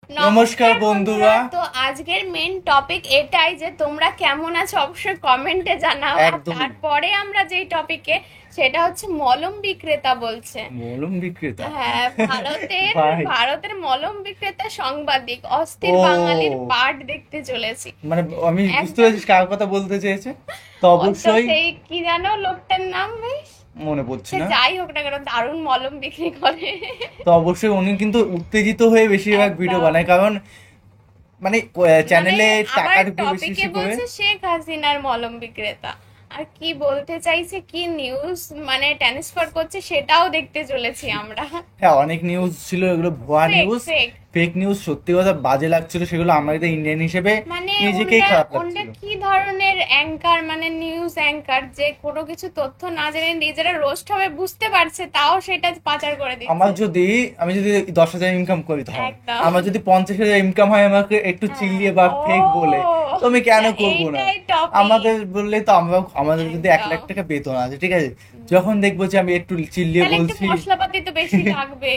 নমস্কার বন্ধুরা। তো আজকের মেন টপিক এটাই যে তোমরা কেমন আছো অবশ্যই কমেন্টে জানাও। তারপরে আমরা যেই টপিকে সেটা হচ্ছে মলম বিক্রেতা বলছে। মলম বিক্রেতা? হ্যাঁ, ভারতের মলম বিক্রেতা সাংবাদিক অস্থির বাঙালির পার্ট দেখতে চলেছি। মানে আমি বুঝতে পারছি কার কথা বলতে চেয়েছে। তো অবশ্যই সেই কি জানো লোকটার নাম বেশ মনে পড়ছে না, যাই হোক না কেন দারুণ মলম বিক্রি করে। তো অবশ্যই উনি কিন্তু উত্তেজিত হয়ে বেশিরভাগ ভিডিও বানায়, কারণ মানে চ্যানেলে টাকা ঢুকে বেশি করে। শেখ হাসিনার মলম বিক্রেতা আর কি বলতে চাইছে, কি নিউজ মানে ট্রান্সফার করছে সেটাও দেখতে চলেছি আমরা। হ্যাঁ, অনেক নিউজ ছিল, এগুলো ভুয়া নিউজ, ফেক নিউজ, সত্যি কথা বাজে লাগছিল সেগুলো। আমাদের ইন্ডিয়ান হিসেবে নিজেকেই খারাপ লাগছিল। কি ধরনের অ্যাঙ্কার মানে নিউজ অ্যাঙ্কার যে কোনো কিছু তথ্য না জেনে নিজেরা রোস্ট হবে বুঝতে পারছে, তাও সেটা পাচার করে দিচ্ছে। আমি যদি 10,000 ইনকাম করি, আমার যদি 50,000 ইনকাম হয়, আমাকে একটু চিল্লিয়ে বা ফেক বলে, তো আমি কেন করবো না? আমাদের বললে তো আমাদের যদি 1 লাখ টাকা বেতন আছে, ঠিক আছে, যখন দেখবো যে আমি একটু চিল্লিয়ে বলছি, মশলাপাতি তো বেশি লাগবে,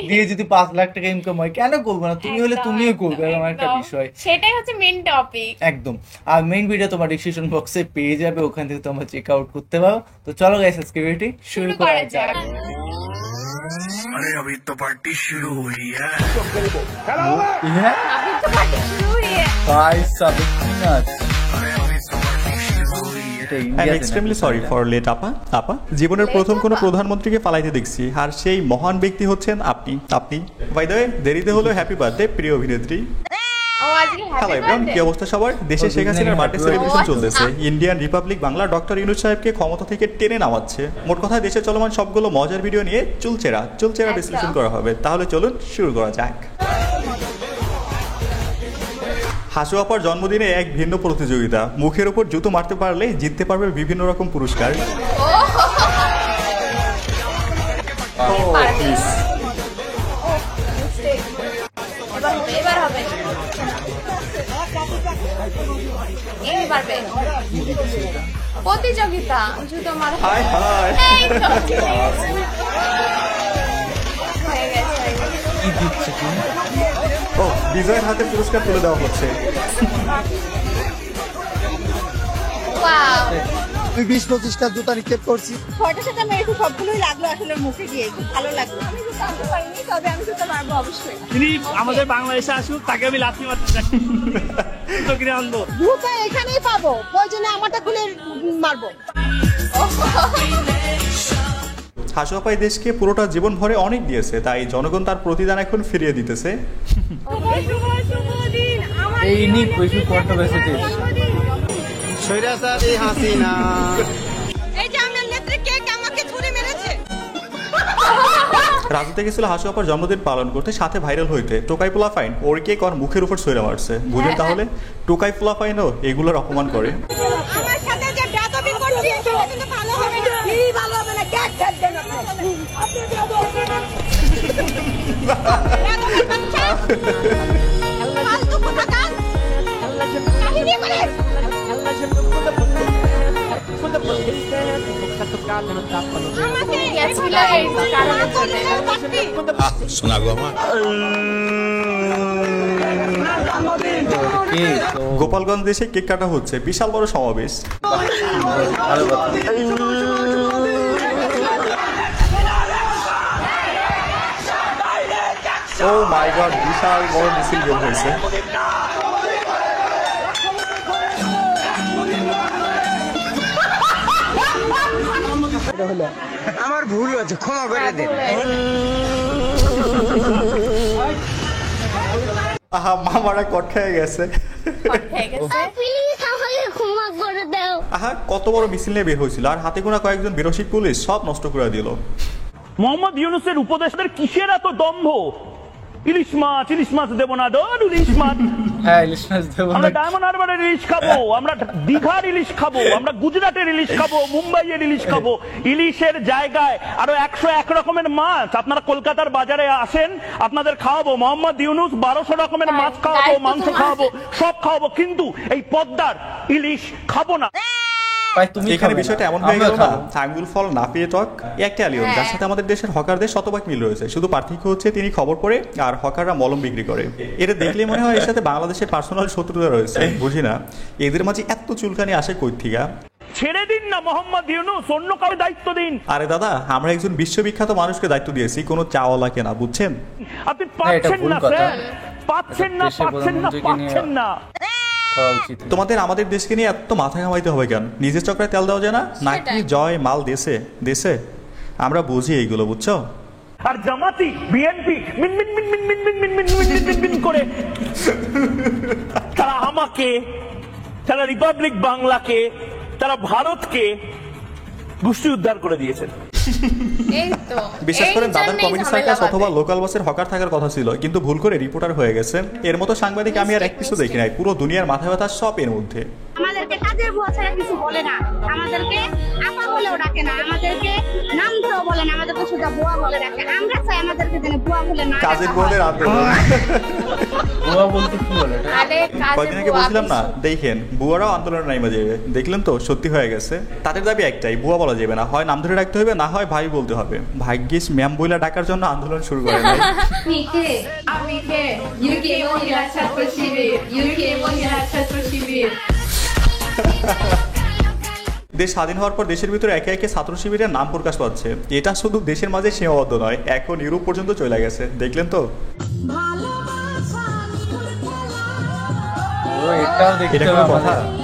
দিয়ে যদি 5 লাখ টাকা ইনকাম হয়, কেন করবো না? তুমি হলে তুমিও করবে, এরকম একটা বিষয়। সেটাই হচ্ছে মেইন টপিক একদম। আর মেইন ভিডিও তোমার ডিসক্রিপশন বক্সে পেয়ে যাবে, ওখান থেকে তোমরা চেক আউট করতে পারো। তো চলো গাইস, আজকে ভিডিওটি শুরু করা যাক। अरे अभी तो पार्टी शुरू हुई है। अभी तो पार्टी शुरू हुई है भाई सब এক্সট্রিমলি সরি ফর লেট আপা। জীবনের প্রথম কোনো প্রধানমন্ত্রীকে পালাইতে দেখছি, আর সেই মহান ব্যক্তি হচ্ছেন আপনি। বাই দ্য ওয়ে, দেরিতে হলো হ্যাপি বার্থডে প্রিয় অভিনেত্রী। হ্যালো এভরিওয়ান, কি অবস্থা সবার? দেশে শেখ হাসিনার বার্থডে সেলিব্রেশন চলতেছে। Indian Republic Bangla doctor Yunus সাহেবকে ক্ষমতা থেকে টেনে নামাচ্ছে। মোট কথা দেশে চলমান সবগুলো মজার ভিডিও নিয়ে চুলচেরা বিশ্লেষণ করা হবে। তাহলে চলুন শুরু করা যাক। হাসু আপার জন্মদিনে এক ভিন্ন প্রতিযোগিতা, মুখের উপর জুতো মারতে পারলে জিততে পারবে বিভিন্ন রকম পুরস্কার। প্রতিযোগিতা জুতো মারা। বিজয়ের হাতে পুরস্কার তুলে দেওয়া হচ্ছে। আমি 20-25টা জুতা নিক্ষেপ করছি। ছয়টার সাথে আমি একটু সবগুলোই লাগলো আসলে মুখে গিয়ে, ভালো লাগলো। আমি জুতা আনতে পারিনি, তবে আমি জুতা মারবো অবশ্যই। তিনি আমাদের বাংলাদেশে আসুক, তাকে আমি লাথি মারতে চাই। জুতো কিনে আনবো, জুতা এখানেই পাবো, প্রয়োজনে আমারটা খুলে মারবো। হাসু আপাই দেশকে পুরোটা জীবন ভরে অনেক দিয়েছে, তাই জনগণ তার প্রতিদান এখন ফিরিয়ে দিতেছে। রাজুতে গেছিল হাসু আপার জন্মদিন পালন করতে, সাথে ভাইরাল হইতে। টোকাই পোলা ফাইন ওর কেক ওর মুখের উপর ছুঁড়ে মারছে। বুঝেন তাহলে, টোকাই পোলা ফাইনও এগুলোর অপমান করে। গোপালগঞ্জ দেশে কেক কাটা হচ্ছে, বিশাল বড় সমাবেশ। ও মাই গড, বিশাল বড় মিছিল বের হয়েছে। আমার ভুল হয়েছে, ক্ষমা করে দেন। আহা, মামারা কট খেয়ে গেছে। আহা, কত বড় মিছিল নিয়ে বের হয়েছিল, আর হাতে গোনা কয়েকজন বেরসিক পুলিশ সব নষ্ট করে দিল। মোহাম্মদ ইউনূসের উপদেশদের কিসের এত দম্ভ? ইলিশ মাছ দেবো না, ইলিশ মাছ। হ্যাঁ, ইলিশ মাছ দেবো না। আমরা ডায়মন্ড হারবারের ইলিশ খাবো, আমরা দীঘার ইলিশ খাবো, আমরা গুজরাটের ইলিশ খাবো, মুম্বাইয়ের ইলিশ খাবো। ইলিশের জায়গায় আরো 101 রকমের মাছ। আপনারা কলকাতার বাজারে আসেন, আপনাদের খাওয়াবো। মোহাম্মদ ইউনূস 1200 রকমের মাছ খাওয়াবো, মাংস খাওয়াবো, সব খাওয়াবো, কিন্তু এই পদ্মার ইলিশ খাবো না। ভাই তুমি এখানে খাবে বিষয়টা না, এমন হয়ে আমরা গেল না, খাবো। আঙ্গুল ফল না পেয়ে টক একটা অ্যালিয়ন, যার সাথে আমাদের দেশের হকারদের শতভাগ মিল রয়েছে, শুধু পার্থক্য হচ্ছে তিনি খবর পড়ে আর হকাররা মলম বিক্রি করে। এটা দেখলে মনে হয় এর সাথে বাংলাদেশের পার্সোনাল শত্রুতা রয়েছে, বুঝি না এদের মাঝে এত চুলকানি আসে কই থেকে। ছেড়ে দিন না মোহাম্মদ ইউনূস, অন্য কাউকে দায়িত্ব দিন। আরে দাদা, আমরা একজন বিশ্ববিখ্যাত মানুষকে দায়িত্ব দিয়েছি, কোনো চাওয়ালাকে না, বুঝছেন? আপনি পাচ্ছেন ভুল না কথা। স্যার, পাচ্ছেন না, দেশের পাচ্ছেন না, প্রধানমন্ত্রীকে নিয়ে পাচ্ছেন না। খাওয়া উচিত। তোমাদের আমাদের দেশকে নিয়ে এত মাথা ঘামাইতে হবে কেন? নিজের চক্রে তেল দেওয়া যায় না নাকি? জয় মাল দেশে দেশে, আমরা বুঝি এইগুলো, বুঝছো? আর জামাতি বিএনপি মিন মিন মিন মিন মিন মিন মিন মিন মিন মিন মিন মিন করে তারা আমাকে, তারা রিপাবলিক বাংলাকে, তারা ভারতকে গোষ্ঠী উদ্ধার করে দিয়েছেন। এই তো বিশেষ করে এই দাদার জন্যই কমেডি ঝামেলা সার্কাস বাঁধে। অথবা লোকাল বাসের হকার থাকার কথা ছিল, কিন্তু ভুল করে রিপোর্টার হয়ে গেছে। এর মতো সাংবাদিক আমি আর এক কিছু দেখি নাই, পুরো দুনিয়ার মাথা ব্যথা সব এর মধ্যে। আমাদেরকে কাজের বুয়া ছাড়া কিছু বলে না, আমাদেরকে আপা বলেও ডাকে না, আমাদেরকে নাম ধরেও বলে না, আমাদেরকে শুধু বুয়া বলে ডাকে। আমরা চাই আমাদেরকে যেন বুয়া বলে না কাজের ডাকা বোনের হয়। আন্দোলন। বুয়া বলতে কি বলে এটা? আরে কাজে কয়দিন আগে বুয়া বলছিলাম না, কিছু। দেখেন বুয়ারাও আন্দোলনে নাইমা যাবে, দেখলেন তো সত্যি হয়ে গেছে। তাদের দাবি একটাই, বুয়া বলা যাবে না, হয় নাম ধরে রাখতে হবে, না হয় ভাই বলতে হবে। ভাগ্যিস ম্যাম বইলা ডাকার জন্য আন্দোলন শুরু করে নাই। আমি কে ইউকে মহিলা ছাত্র শিবির, ইউকে মহিলা ছাত্র শিবির। দেশ স্বাধীন হওয়ার পর দেশের ভিতরে একে একে ছাত্র শিবিরের নাম প্রকাশ পাচ্ছে। এটা শুধু দেশের মাঝে সীমাবদ্ধ নয়, এখন ইউরোপ পর্যন্ত চলে গেছে, দেখলেন তো? ও, এটাও দেখতে এটা হবে কোনো কথা? আমাদের।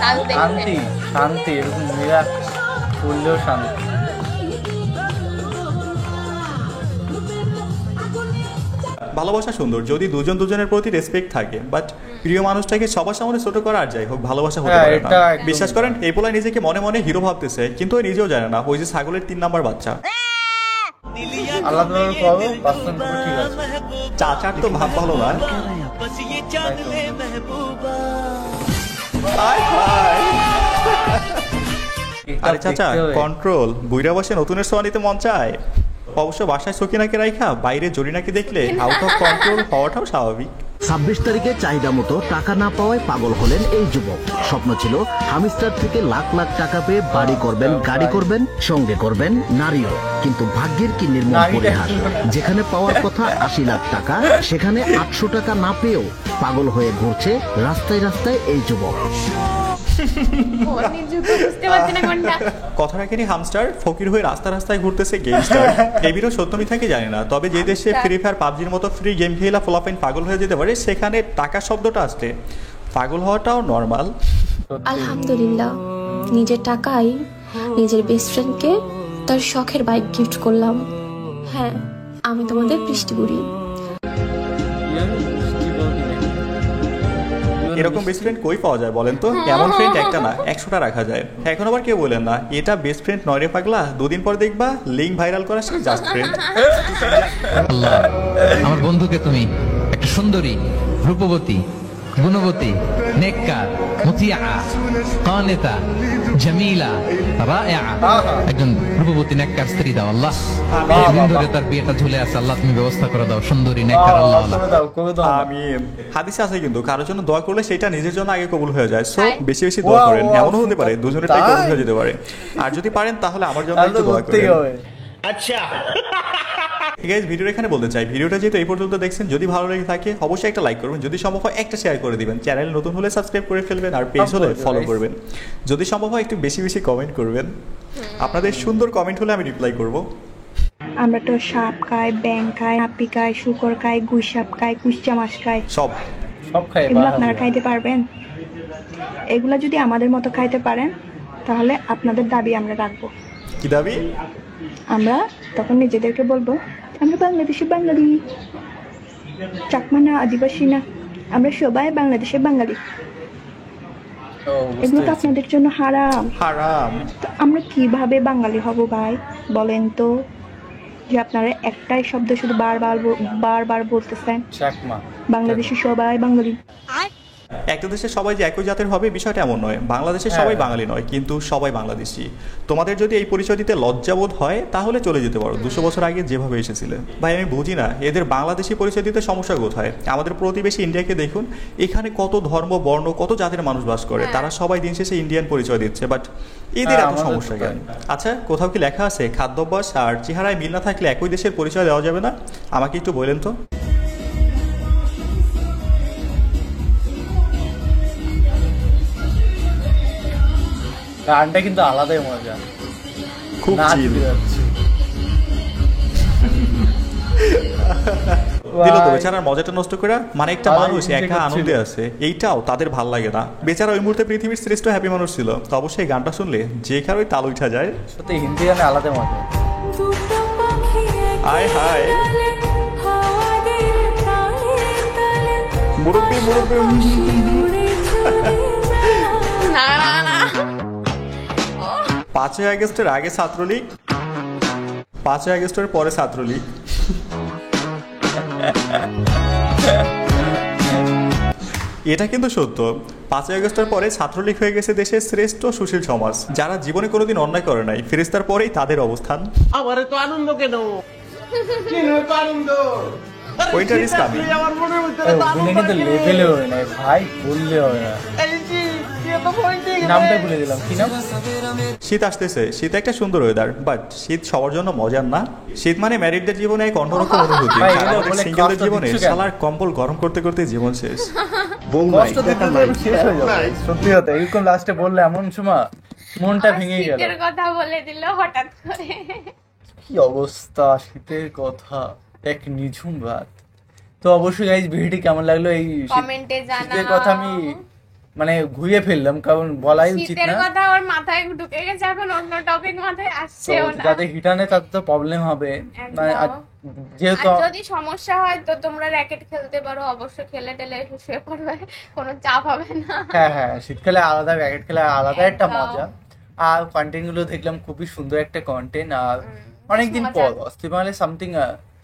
তাও দেখতে। শান্তি শান্তি, এরকম মেয়েরা বললেও শান্তি। ভালোবাসা সুন্দর যদি দুজন দুজনের প্রতি রেসপেক্ট থাকে, বাট প্রিয় মানুষটাকে সবার সামনে ছোট করা আর যাই হোক ভালোবাসা হতে হ্যাঁ, পারে এটা না। একদম। বিশ্বাস করেন এই পোলা নিজেকে মনে মনে হিরো ভাবতেছে, কিন্তু ও নিজেও জানে না ওই যে ছাগলের 3 নাম্বার বাচ্চা। আলাদাভাবে করো, বাস্তব ঠিক আছে। চাচার তো ভাব ভালো না। হায় হায়। এটা আরে চাচা দেখতে হবে। কন্ট্রোল, বুইরা বসে নতুনের সোয়া নিতে মন চায়। অবশ্য বাসায় সকিনাকে রাইখা বাইরে জরিনাকে দেখলে আউট অফ কন্ট্রোল হওয়াটাও স্বাভাবিক। 26 তারিখে চাহিদা মতো টাকা না পাওয়ায় পাগল হলেন এই যুবক। স্বপ্ন ছিল হামিস্টার থেকে লাখ লাখ টাকা পেয়ে বাড়ি করবেন, গাড়ি করবেন, সঙ্গে করবেন নারীও। কিন্তু ভাগ্যের কি নির্মম পরিহাস, যেখানে পাওয়ার কথা 80 লাখ টাকা, সেখানে 800 টাকা না পেয়েও পাগল হয়ে ঘুরছে রাস্তায় রাস্তায় এই যুবক। ওর নিজেও তো বুঝতে পারছি না কোনটা। কথা রাখেনি হামস্টার ফকির হয়ে রাস্তা রাস্তায় ঘুরতেছে গেমস্টার। এই ভিডিও সত্য মিথ্যা কি জানি না, তবে যে দেশে ফ্রি ফায়ার পাবজির মতো ফ্রি গেম খেলা ফলাফাইন পাগল হয়ে যেতে পারে, সেখানে টাকা শব্দটা আসলে পাগল হওয়াটাও নর্মাল। আলহামদুলিল্লাহ, নিজের টাকায় নিজের বেস্ট ফ্রেন্ডকে তার শখের বাইক গিফট করলাম। হ্যাঁ, আমি তোমাদের বৃষ্টি বুড়ি। এরকম বেস্ট ফ্রেন্ড কই পাওয়া যায় বলেন তো? এমন ফ্রেন্ড একটা না 100টা রাখা যায়। এখন আবার কেউ বলেন না এটা বেস্ট ফ্রেন্ড নয় রে পাগলা, দুদিন পর দেখবা লিঙ্ক ভাইরাল করা সে জাস্ট ফ্রেন্ড। আল্লাহ, আমার বন্ধুকে তুমি একটা সুন্দরী, রূপবতী, গুণবতী, নেককার, মুতিয়া, কানিতা, জামিলা, রায়আ, একজন রূপবতী নেককার স্ত্রী দাও আল্লাহ। দিন ধরে তার বিয়েটা ঝুলে আছে, আল্লাহ তুমি ব্যবস্থা করে দাও, সুন্দরী নেককার আল্লাহ। আমিন। হাদিসে আছে কিন্তু কারোর জন্য দোয়া করলে সেটা নিজের জন্য আগে কবুল হয়ে যায়, সো বেশি বেশি দোয়া করেন। এমনও হতে পারে দুজনেরটাই কবুল হয়ে যেতে পারে। আর যদি পারেন তাহলে আমার জন্য একটু দোয়া করেন। আচ্ছা গাইস, ভিডিও এখানে বলতে চাই, ভিডিওটা যেহেতু এই পর্যন্ত দেখছেন, যদি ভালো লেগে থাকে অবশ্যই একটা লাইক করবেন, যদি সম্ভব হয় একটা শেয়ার করে দিবেন, চ্যানেল নতুন হলে সাবস্ক্রাইব করে ফেলবেন, আর পেজ হলে ফলো করবেন। যদি সম্ভব হয় একটু বেশি বেশি কমেন্ট করবেন, আপনাদের সুন্দর কমেন্ট হলে আমি রিপ্লাই করব। আমরা তো সাপ খাই, ব্যাং খাই, হাপি খাই, শুকর খাই, গুইসাপ খাই, কুইচা মাছ খাই। সব খাই। এগুলো আপনারা খাইতে পারবেন? এগুলা যদি আমাদের মতো খাইতে পারেন তাহলে আপনাদের দাবি আমরা রাখবো। কি দাবি? আমরা তখন নিজেদেরকে বলবো আমরা বাংলাদেশি বাঙালি, চাকমা না, আদিবাসী না, আমরা সবাই বাংলাদেশের বাঙালি। এগুলো তো আপনাদের জন্য হারাম। হারাম। তো আমরা কিভাবে বাঙালি হব ভাই বলেন তো? যে আপনারা একটাই শব্দ শুধু বারবার বলতেছেন, চাকমা। বাংলাদেশি সবাই বাঙালি। একটা দেশে সবাই যে একই জাতের হবে বিষয়টা এমন নয়। বাংলাদেশে সবাই বাঙালি নয়, কিন্তু সবাই বাংলাদেশি। তোমাদের যদি এই পরিচয় দিতে লজ্জাবোধ হয় তাহলে চলে যেতে পারো 200 বছর আগে যেভাবে এসেছিলে। ভাই আমি বুঝি না এদের বাংলাদেশি পরিচয় দিতে সমস্যা কোথায়। আমাদের প্রতিবেশী ইন্ডিয়াকে দেখুন, এখানে কত ধর্ম বর্ণ কত জাতের মানুষ বাস করে, তারা সবাই দিন শেষে ইন্ডিয়ান পরিচয় দিচ্ছে, বাট এদের এত সমস্যা কেন? আচ্ছা কোথাও কি লেখা আছে খাদ্যাভ্যাস আর চেহারায় মিল না থাকলে একই দেশের পরিচয় দেওয়া যাবে না? আমাকে একটু বলেন তো। গানটা কিন্তু আলাদাই মজা, খুব চিল দিল তো বেচারার মজাটা নষ্ট করে। মানে একটা মানুষ একা আনন্দে আছে, এইটাও তাদের ভাল লাগে না। বেচারা ওই মুহূর্তে পৃথিবীর শ্রেষ্ঠ হ্যাপি মানুষ ছিল। তো অবশ্যই গানটা শুনলে যে কারোই তাল উঠা যায়। সত্যি হিন্দি গানে আলাদা মজা। আয় হায় মুরব্বি মুরব্বি। না না না 5ই আগস্টের আগে ছাত্রলীগ, 5ই আগস্টের পরে ছাত্রলীগ। এটা কিন্তু সত্য। 5ই আগস্টের পরে ছাত্রলীগ হয়ে গেছে দেশের শ্রেষ্ঠ সুশীল সমাজ। যারা জীবনে কোনোদিন অন্যায় করে নাই, ফেরেশতার পরেই তাদের অবস্থান। আমার তো আনন্দ কেন আনন্দ ওইটার ইস কামিং। ওগুলো কিন্তু লেভেলে হয় না ভাই, বললে হয় না। নামটা ভুলে দিলাম, কি নাম? শীত আসতেছে, শীত একটা সুন্দর ওয়েদার, বাট শীত সবার জন্য মজার না। শীত মানে ম্যারিডদের জীবনে এক অন্যরকম অনুভূতি। সিঙ্গেলের জীবনে শালার কম্বল গরম করতে করতে জীবন শেষ। কষ্ট দিতে শেষ হয়ে যাবে সত্যি কথা। এরকম লাস্টে বললে এমন সময় মনটা ভেঙে গেল। শীতের কথা বলে দিল হঠাৎ করে। কি অবস্থা, শীতের কথা এক নিঝুম রাত। তো অবশ্যই গাইস ভিডিওটি কেমন লাগলো এই কমেন্টে জানাও। শীতের কথা আমি মানে ঘুরিয়ে ফেললাম, কারণ বলাই উচিত শীতের না। কথা ওর মাথায় ঢুকে গেছে, এখন অন্য টপিক মাথায় আসছেও না। যাদের হিটার নেই তাদের তো প্রবলেম হবে। মানে যেহেতু যদি সমস্যা হয় তো তোমরা র্যাকেট খেলতে পারো, অবশ্যই খেলে টেলে শুয়ে পড়বে, কোনো চাপ হবে না। হ্যাঁ শীতকালে আলাদা, র্যাকেট খেলা আলাদা একটা মজা। আর কন্টেন্ট গুলো দেখলাম খুবই সুন্দর একটা কন্টেন্ট। আর অনেকদিন পর অস্তিমালে সামথিং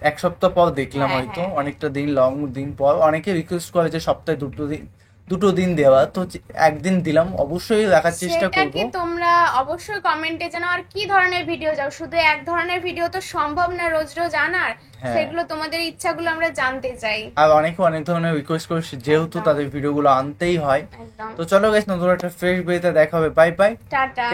1 সপ্তাহ পর দেখলাম, হয়তো অনেকটা দিন লং দিন পর। অনেকে রিকোয়েস্ট করে যে সপ্তাহে দুটো দিন দেওয়া, তো একদিন দিলাম। অবশ্যই দেখার চেষ্টা করব। কি তোমরা অবশ্যই কমেন্টে জানাও আর কি ধরনের ভিডিও চাও। শুধু এক ধরনের ভিডিও তো সম্ভব না রোজ রোজ আনার, সেগুলো তোমাদের ইচ্ছাগুলো আমরা জানতে চাই। আর অনেকে অনেক ধরনের রিকোয়েস্ট করছে, যেহেতু তাদের ভিডিওগুলো আনতেই হয়। তো চলো গাইস, নতুন একটা ফ্রেশ ভিডিওতে দেখা হবে। Bye bye, tata.